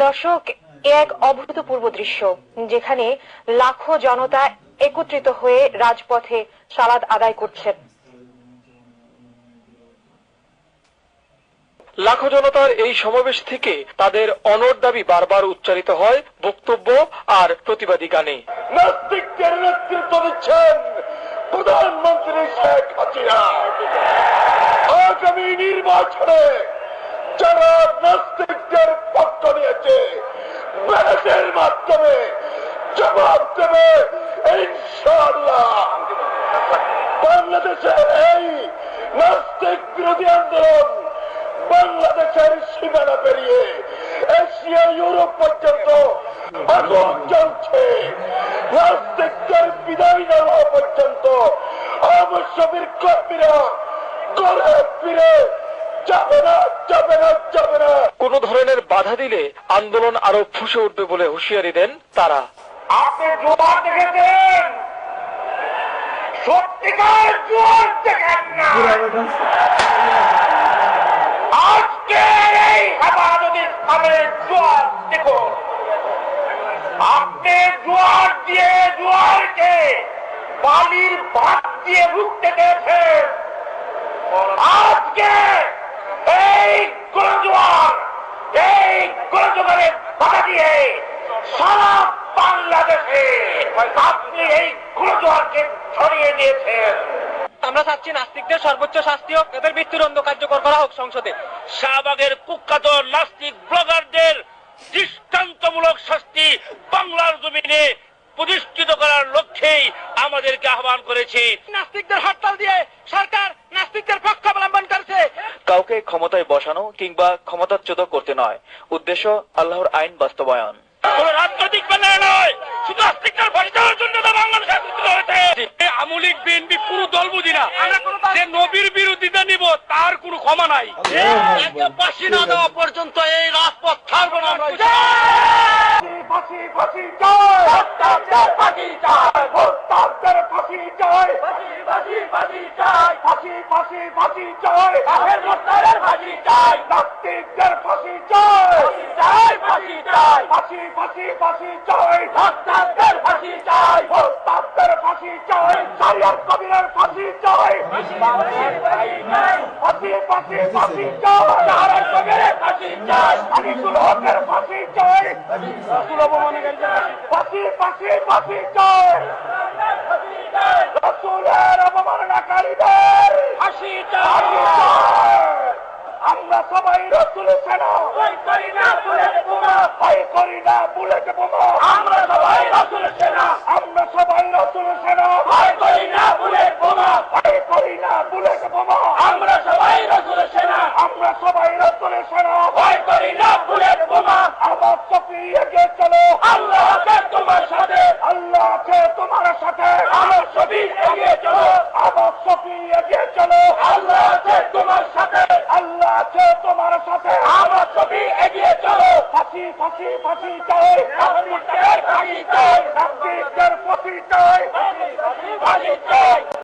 দর্শক, এক অভূতপূর্ব দৃশ্য, যেখানে লাখো জনতা একত্রিত হয়ে রাজপথে সালাত আদায় করছেন। লাখো জনতার এই সমাবেশ থেকে তাদের অনড় দাবি বারবার উচ্চারিত হয় বক্তব্য আর প্রতিবাদী গানে। নাস্তিকদের নেতৃত্ব দিচ্ছেন প্রধানমন্ত্রী শেখ হাসিনা। আগামী নির্বাচনে যারা নাস্তিকদের পক্ষ নিয়েছে ব্যালটের মাধ্যমে জবাব দেবে ইনশাআল্লাহ। বাংলাদেশের এই নাস্তিক বিরোধী আন্দোলন বাংলাদেশের সীমানা পেরিয়ে এশিয়া ইউরোপ পর্যন্ত আগুন চলছে। নাস্তিকদের বিদায় না হওয়া পর্যন্ত আবশ্যকের কর্মীরা ঘরে ফিরে যাবে না, যাবে না, যাবে না। কোন ধরনের বাধা দিলে আন্দোলন আরো ফুঁসে উঠবে বলে হুঁশিয়ারি দেন তারা। আপনি জোয়ার দেখেছেন, সত্যিকার জোয়ার দেখেন না। আজকে এই হেফাজত ইসলামের জোয়ার দেখুন। আপনি জোয়ার দিয়ে জোয়ারকে বালির ভাত দিয়ে রুখতে পেরেছেন। আজকে এই গোলজোয়ারে বাধা দিয়ে সারা বাংলাদেশে আপনি এই গোলজোয়ারকে ছড়িয়ে দিয়েছেন। আমরা চাচ্ছি নাস্তিকদের সর্বোচ্চ শাস্তি হোক, এদের মৃত্যুদণ্ড কার্যকর করা হোক সংসদে। শাহবাগের কুখ্যাত নাস্তিক ব্লগারদের দৃষ্টান্তমূলক শাস্তি বাংলার জমিনে প্রতিষ্ঠিত করার লক্ষ্যেই আমাদেরকে আহ্বান করেছে। নাস্তিকদের হরতাল দিয়ে সরকার নাস্তিকদের পক্ষ অবলম্বন করছে। কাউকে ক্ষমতায় বসানো কিংবা ক্ষমতাচ্যুত করতে নয়, উদ্দেশ্য আল্লাহর আইন বাস্তবায়ন। কোন রাজনৈতিক বেলায় নয়, শুধু নাস্তিকদের ফাঁসি দেওয়ার জন্য বাংলাদেশ একত্রিত হয়েছে। আমলিক বিএনপি পুরো দল বুঝি না, যে নবীর বিরোধিতা নিব তার কোনো ক্ষমা নাই। ফাঁসি না দেওয়া পর্যন্ত এই রাজপথ ছাড়বো না আমরা। ফাঁসি ফাঁসি চাই, হত্যাকারীদের ফাঁসি চাই, হত্যাকারীদের ফাঁসি চাই, ফাঁসি ফাঁসি চাই, ফাঁসি ফাঁসি ফাঁসি চাই, হত্যাকারীদের ফাঁসি চাই, নাস্তিকদের ফাঁসি চাই, ফাঁসি চাই, ফাঁসি ফাঁসি ফাঁসি চাই, হত্যাকারীদের ফাঁসি চাই, হত্যাকারীদের ফাঁসি চাই, সারিয়ার কবিরের ফাঁসি চাই, ফাঁসি ফাঁসি ফাঁসি চাই, সারিয়ার কবিরের ফাঁসি চাই, আনিসুল হকের ফাঁসি চাই, ফাঁসি ফাঁসি ফাঁসি চাই, রাসূলের অবমাননাকারীদের ফাঁসি চাই। আমরা সবাই রাসূলের সেনা, ভয় করি না বুলেট বোমা, ভয় করি না বুলেট বোমা। আমরা সবাই রাসূলের সেনা, আমরা সবাই রাসূলের সেনা, ভয় করি না বুলেট বোমা, ভয় করি না বুলেট বোমা। আমরা সবাই রাসূলের সেনা, আমরা সবাই রাসূলের সেনা, ভয় করি না বুলেট বোমা। আবার সফি এগিয়ে চলো, আল্লাহ আছে তোমার সাথে, আল্লাহ আছে তোমার সাথে। আমার সফি এগিয়ে চলো, আবার সফি এগিয়ে চলো, আল্লাহ আছে তোমার সাথে, আল্লাহ আছে তোমার সাথে। আমার সফি এগিয়ে চলো, ফাঁসি ফাঁসি ফাঁসি চাই, নাস্তিকদের ফাঁসি চাই, নাস্তিকদের ফাঁসি চাই, ফাঁসি চাই।